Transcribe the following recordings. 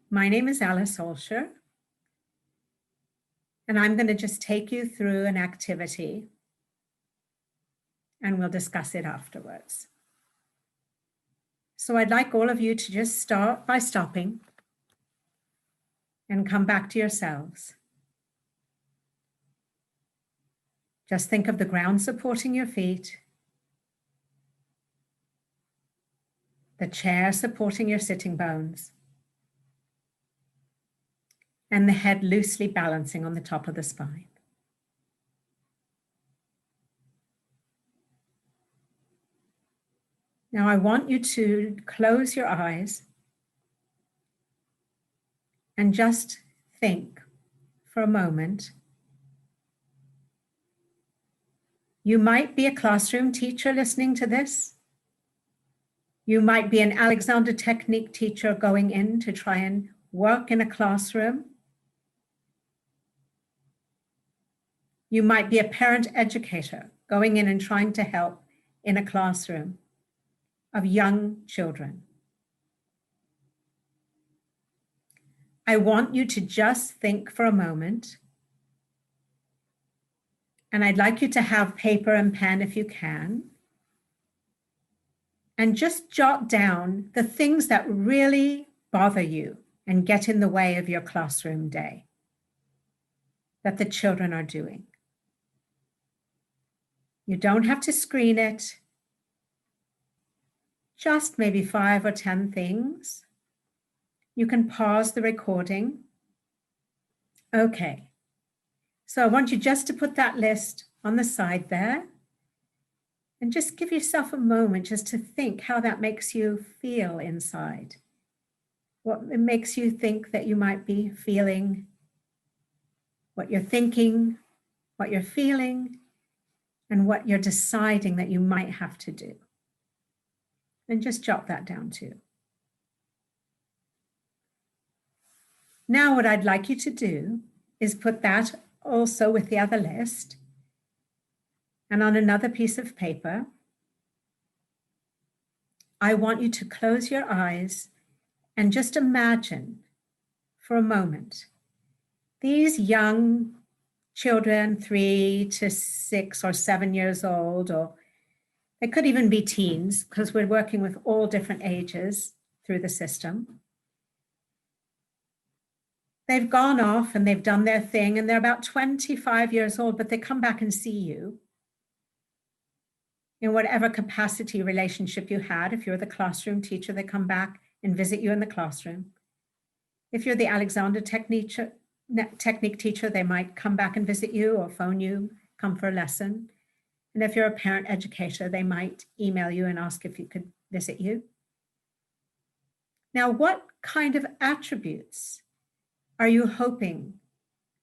My name is Alice Olsher, and I'm going to just take you through an activity, and we'll discuss it afterwards. So I'd like all of you to just start by stopping and come back to yourselves. Just think of the ground supporting your feet, the chair supporting your sitting bones, and the head loosely balancing on the top of the spine. Now I want you to close your eyes and just think for a moment. You might be a classroom teacher listening to this. You might be an Alexander Technique teacher going in to try and work in a classroom. You might be a parent educator going in and trying to help in a classroom of young children. I want you to just think for a moment, and I'd like you to have paper and pen if you can, and just jot down the things that really bother you and get in the way of your classroom day that the children are doing. You don't have to screen it, just maybe 5 or 10 things. You can pause the recording. Okay, so I want you just to put that list on the side there and just give yourself a moment just to think how that makes you feel inside. What it makes you think that you might be feeling, what you're thinking, what you're feeling, and what you're deciding that you might have to do. And just jot that down too. Now what I'd like you to do is put that also with the other list and on another piece of paper. I want you to close your eyes and just imagine for a moment these young children, 3 to 6 or 7 years old, or they could even be teens because we're working with all different ages through the system. They've gone off and they've done their thing and they're about 25 years old, but they come back and see you in whatever capacity relationship you had. If you're the classroom teacher, they come back and visit you in the classroom. If you're the Alexander Technique teacher, they might come back and visit you or phone you, come for a lesson. And if you're a parent educator, they might email you and ask if you could visit you. Now, what kind of attributes are you hoping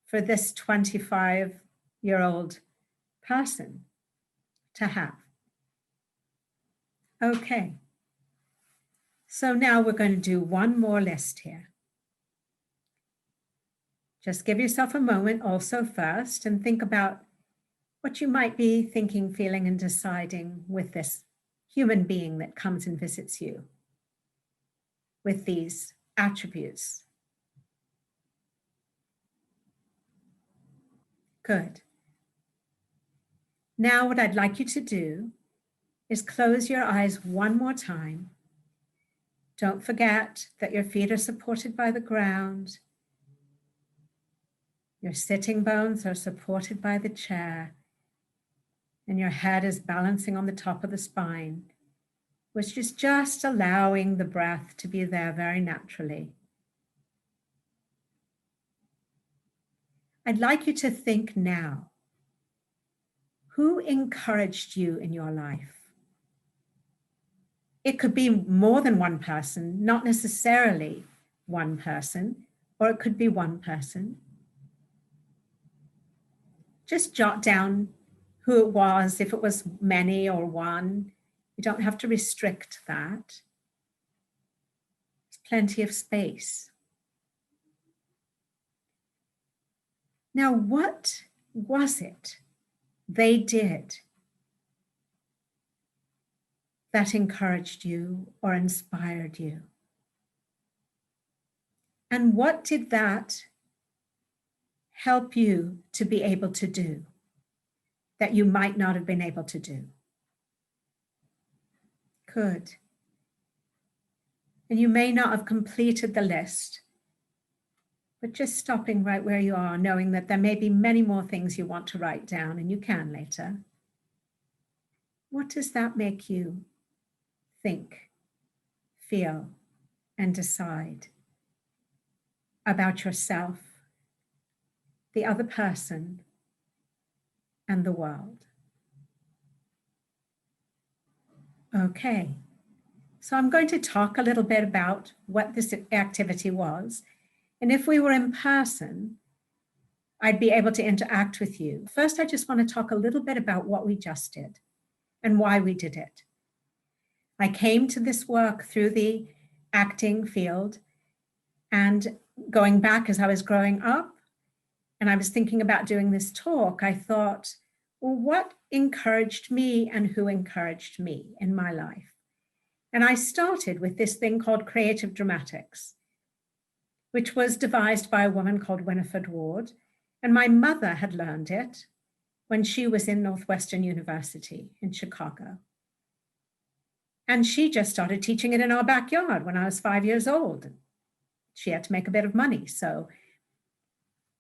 for this 25-year-old person to have? Okay. So now we're going to do one more list here. Just give yourself a moment also first and think about what you might be thinking, feeling, and deciding with this human being that comes and visits you with these attributes. Good. Now what I'd like you to do is close your eyes one more time. Don't forget that your feet are supported by the ground. Your sitting bones are supported by the chair, and your head is balancing on the top of the spine, which is just allowing the breath to be there very naturally. I'd like you to think now, who encouraged you in your life? It could be more than one person, not necessarily one person, or it could be one person. Just jot down who it was, if it was many or one. You don't have to restrict that. There's plenty of space. Now, what was it they did that encouraged you or inspired you? And what did that help you to be able to do that you might not have been able to do? Good. And you may not have completed the list, but just stopping right where you are, knowing that there may be many more things you want to write down, and you can later. What does that make you think, feel, and decide about yourself, the other person, and the world? Okay, so I'm going to talk a little bit about what this activity was. And if we were in person, I'd be able to interact with you. First, I just want to talk a little bit about what we just did and why we did it. I came to this work through the acting field, and going back as I was growing up, and I was thinking about doing this talk, I thought, well, what encouraged me and who encouraged me in my life? And I started with this thing called creative dramatics, which was devised by a woman called Winifred Ward. And my mother had learned it when she was in Northwestern University in Chicago. And she just started teaching it in our backyard when I was 5 years old. She had to make a bit of money. So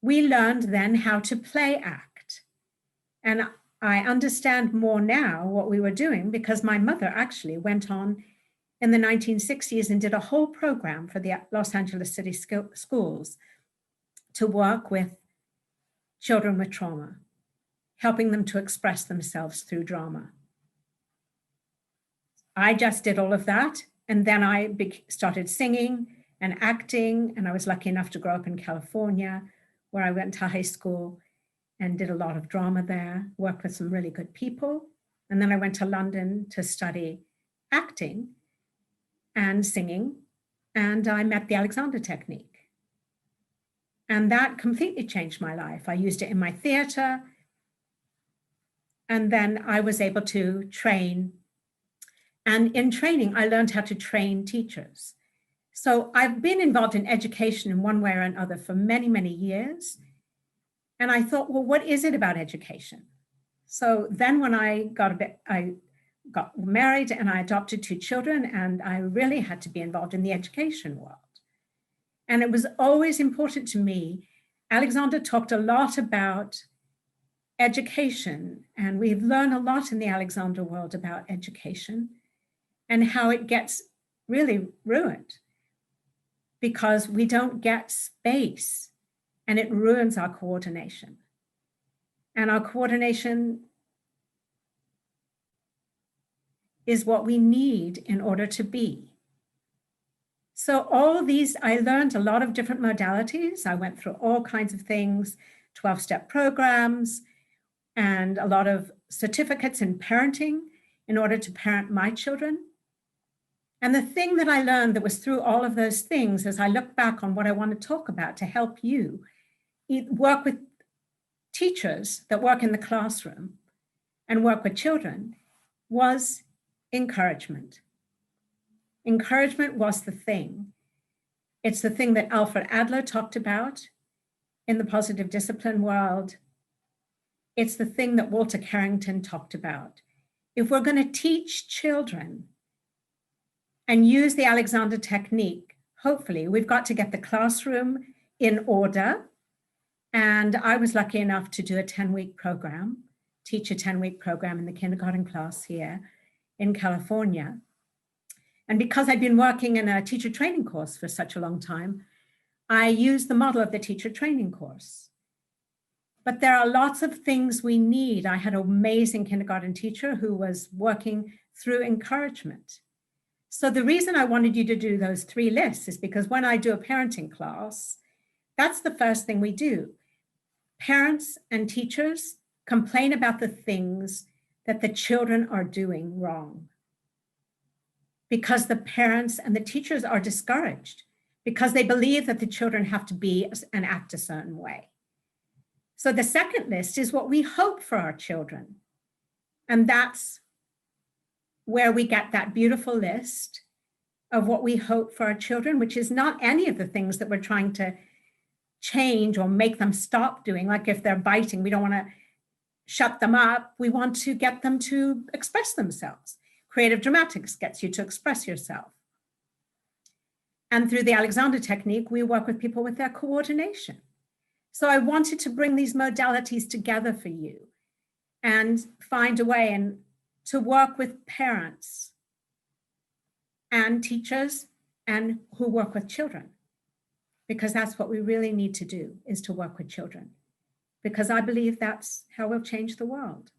we learned then how to play act. And I understand more now what we were doing because my mother actually went on in the 1960s and did a whole program for the Los Angeles City schools to work with children with trauma, helping them to express themselves through drama. I just did all of that. And then I started singing and acting. And I was lucky enough to grow up in California, where I went to high school and did a lot of drama there, worked with some really good people. And then I went to London to study acting and singing. And I met the Alexander technique. And that completely changed my life. I used it in my theater. And then I was able to train. And in training, I learned how to train teachers. So I've been involved in education in one way or another for many, many years. And I thought, well, what is it about education? So then when I got married and I adopted 2 children, and I really had to be involved in the education world. And it was always important to me. Alexander talked a lot about education, and we've learned a lot in the Alexander world about education and how it gets really ruined because we don't get space, and it ruins our coordination. And our coordination is what we need in order to be. So all these, I learned a lot of different modalities. I went through all kinds of things, 12-step programs, and a lot of certificates in parenting in order to parent my children. And the thing that I learned that was through all of those things, as I look back on what I want to talk about to help you work with teachers that work in the classroom and work with children, was encouragement. Encouragement was the thing. It's the thing that Alfred Adler talked about in the positive discipline world. It's the thing that Walter Carrington talked about. If we're going to teach children and use the Alexander technique, hopefully we've got to get the classroom in order. And I was lucky enough to do a 10-week program, teach a 10-week program in the kindergarten class here in California. And because I'd been working in a teacher training course for such a long time, I used the model of the teacher training course. But there are lots of things we need. I had an amazing kindergarten teacher who was working through encouragement. So the reason I wanted you to do those 3 lists is because when I do a parenting class, that's the first thing we do. Parents and teachers complain about the things that the children are doing wrong, because the parents and the teachers are discouraged because they believe that the children have to be and act a certain way. So the second list is what we hope for our children. And that's where we get that beautiful list of what we hope for our children, which is not any of the things that we're trying to change or make them stop doing. Like if they're biting, we don't want to shut them up. We want to get them to express themselves. Creative dramatics gets you to express yourself. And through the Alexander technique, we work with people with their coordination. So I wanted to bring these modalities together for you and find a way and to work with parents and teachers and who work with children, because that's what we really need to do, is to work with children, because I believe that's how we'll change the world.